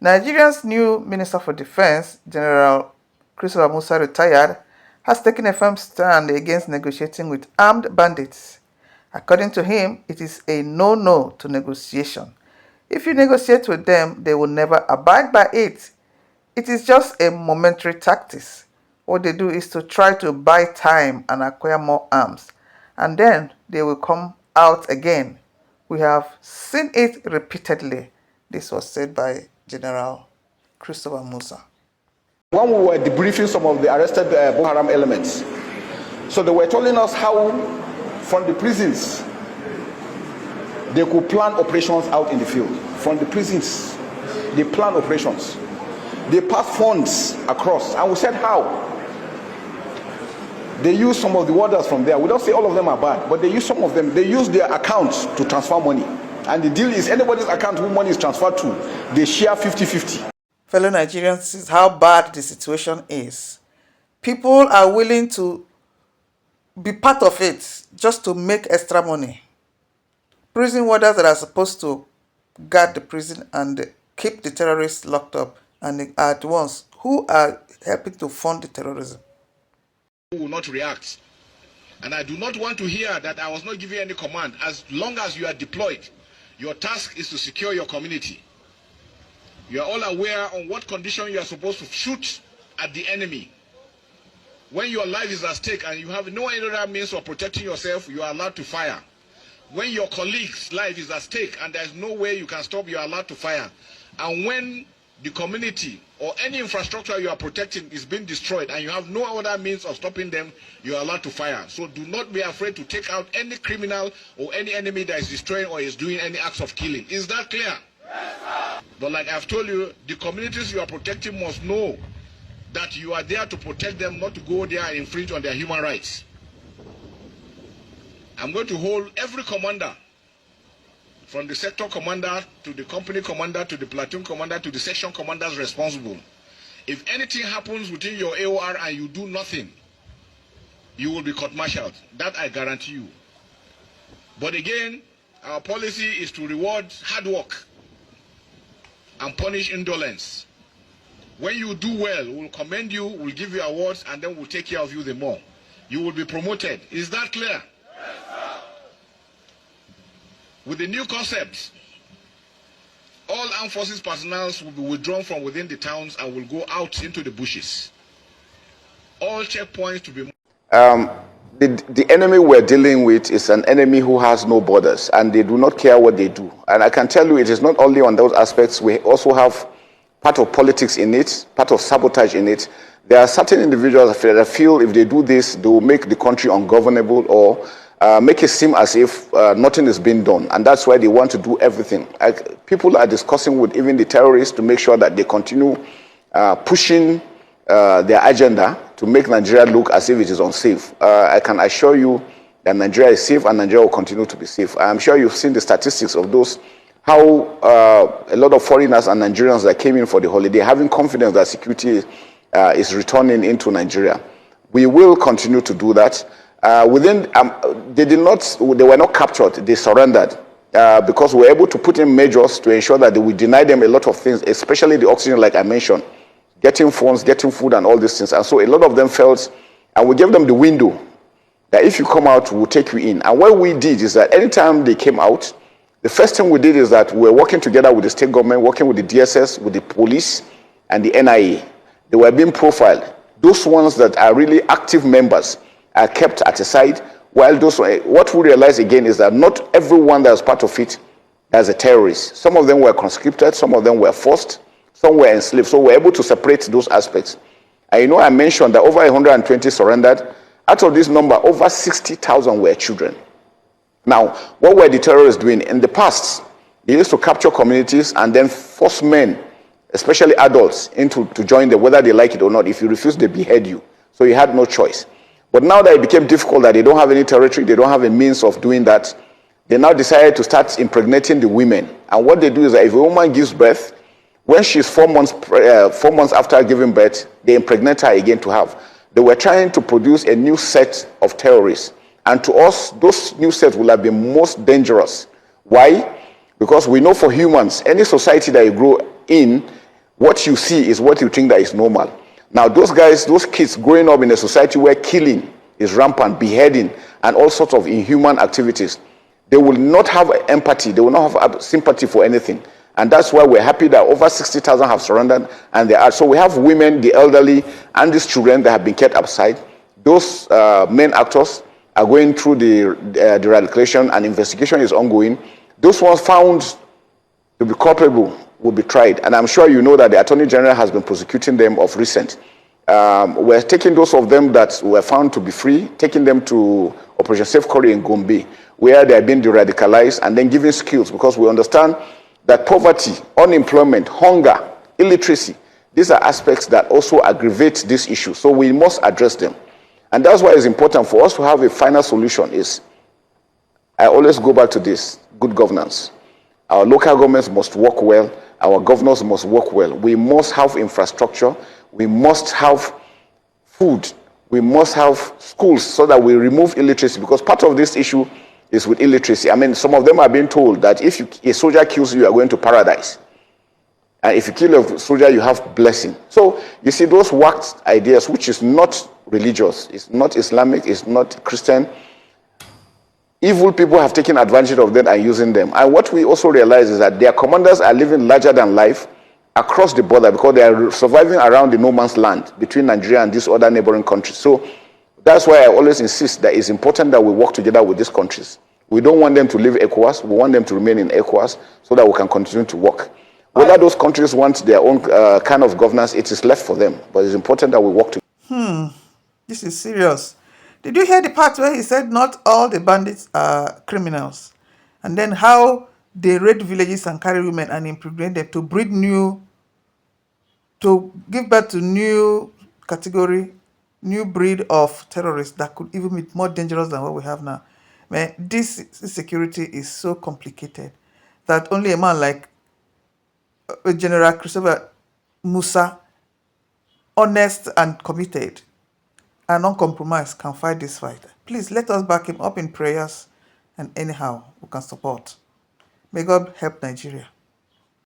Nigeria's new Minister for Defense, General Christopher Musa, retired, has taken a firm stand against negotiating with armed bandits. According to him, it is a no-no to negotiation. If you negotiate with them, they will never abide by it. It is just a momentary tactic. What they do is to try to buy time and acquire more arms, and then they will come out again. We have seen it repeatedly. This was said by General Christopher Musa. When we were debriefing some of the arrested Boko Haram elements, so they were telling us how from the prisons they could plan operations out in the field. From the prisons, they plan operations. They pass funds across, and we said how. They use some of the warders from there. We don't say all of them are bad, but they use some of them. They use their accounts to transfer money. And the deal is anybody's account who money is transferred to, they share 50-50. Fellow Nigerians, this is how bad the situation is. People are willing to be part of it just to make extra money. Prison warders that are supposed to guard the prison and keep the terrorists locked up and are the ones who are helping to fund the terrorism. Will not react. And I do not want to hear that I was not giving any command. As long as you are deployed, your task is to secure your community. You are all aware on what condition you are supposed to shoot at the enemy. When your life is at stake and you have no other means of protecting yourself, you are allowed to fire. When your colleague's life is at stake and there's no way you can stop, you are allowed to fire. And when the community or any infrastructure you are protecting is being destroyed and you have no other means of stopping them, you are allowed to fire. So do not be afraid to take out any criminal or any enemy that is destroying or is doing any acts of killing. Is that clear? Yes, sir. But like I've told you, the communities you are protecting must know that you are there to protect them, not to go there and infringe on their human rights. I'm going to hold every commander, from the sector commander to the company commander to the platoon commander to the section commanders responsible. If anything happens within your AOR and you do nothing, you will be court-martialed. That I guarantee you. But again, our policy is to reward hard work and punish indolence. When you do well, we'll commend you, we'll give you awards, and then we'll take care of you the more. You will be promoted. Is that clear? With the new concept, all armed forces personnel will be withdrawn from within the towns and will go out into the bushes. All checkpoints to be... The enemy we're dealing with is an enemy who has no borders, and they do not care what they do. And I can tell you it is not only on those aspects. We also have part of politics in it, part of sabotage in it. There are certain individuals that feel if they do this, they will make the country ungovernable or make it seem as if nothing is being done, and that's why they want to do everything. People are discussing with even the terrorists to make sure that they continue pushing their agenda to make Nigeria look as if it is unsafe. I can assure you that Nigeria is safe and Nigeria will continue to be safe. I'm sure you've seen the statistics of those, how a lot of foreigners and Nigerians that came in for the holiday having confidence that security is returning into Nigeria. We will continue to do that. They were not captured, they surrendered because we were able to put in measures to ensure that we deny them a lot of things, especially the oxygen, like I mentioned, getting phones, getting food and all these things. And so a lot of them felt, and we gave them the window that if you come out, we'll take you in. And what we did is that anytime they came out, the first thing we did is that we were working together with the state government, working with the DSS, with the police and the NIA. They were being profiled. Those ones that are really active members are kept at a side, while those, what we realize again is that not everyone that was part of it is a terrorist. Some of them were conscripted, some of them were forced, some were enslaved. So we're able to separate those aspects. And you know, I mentioned that over 120 surrendered. Out of this number, over 60,000 were children. Now, what were the terrorists doing? In the past, they used to capture communities and then force men, especially adults, to join them, whether they like it or not. If you refuse, they behead you. So you had no choice. But now that it became difficult, that they don't have any territory, they don't have a means of doing that, they now decided to start impregnating the women. And what they do is that if a woman gives birth, when she's 4 months after giving birth, they impregnate her again to have. They were trying to produce a new set of terrorists. And to us, those new sets will have been most dangerous. Why? Because we know for humans, any society that you grow in, What you see is what you think that is normal. Now, those guys, those kids growing up in a society where killing is rampant, beheading, and all sorts of inhuman activities, they will not have empathy. They will not have sympathy for anything. And that's why we're happy that over 60,000 have surrendered. And they are. So we have women, the elderly, and these children that have been kept outside. Those main actors are going through the eradication, and investigation is ongoing. Those ones found to be culpable will be tried. And I'm sure you know that the Attorney General has been prosecuting them of recent. We're taking those of them that were found to be free, taking them to Operation Safe Corridor in Gombe, where they are being de-radicalized, and then giving skills, because we understand that poverty, unemployment, hunger, illiteracy, these are aspects that also aggravate this issue. So we must address them. And that's why it's important for us to have a final solution. I always go back to this: good governance. Our local governments must work well. Our governors must work well. We must have infrastructure. We must have food. We must have schools so that we remove illiteracy, because part of this issue is with illiteracy. I mean, some of them are being told that if a soldier kills you, you are going to paradise. And if you kill a soldier, you have blessing. So you see those worked ideas, which is not religious, it's not Islamic, it's not Christian. Evil people have taken advantage of that and using them. And what we also realize is that their commanders are living larger than life across the border, because they are surviving around the no man's land between Nigeria and these other neighboring countries. So that's why I always insist that it's important that we work together with these countries. We don't want them to leave ECOWAS. We want them to remain in ECOWAS so that we can continue to work. Whether those countries want their own kind of governance, it is left for them. But it's important that we work together. This is serious. Did you hear the part where he said not all the bandits are criminals? And then how they raid villages and carry women and impregnate them to breed to give birth to new category, new breed of terrorists that could even be more dangerous than what we have now. Man, this security is so complicated that only a man like General Christopher Musa, honest and committed and uncompromised, can fight this fight. Please let us back him up in prayers, and anyhow we can support. May God help Nigeria.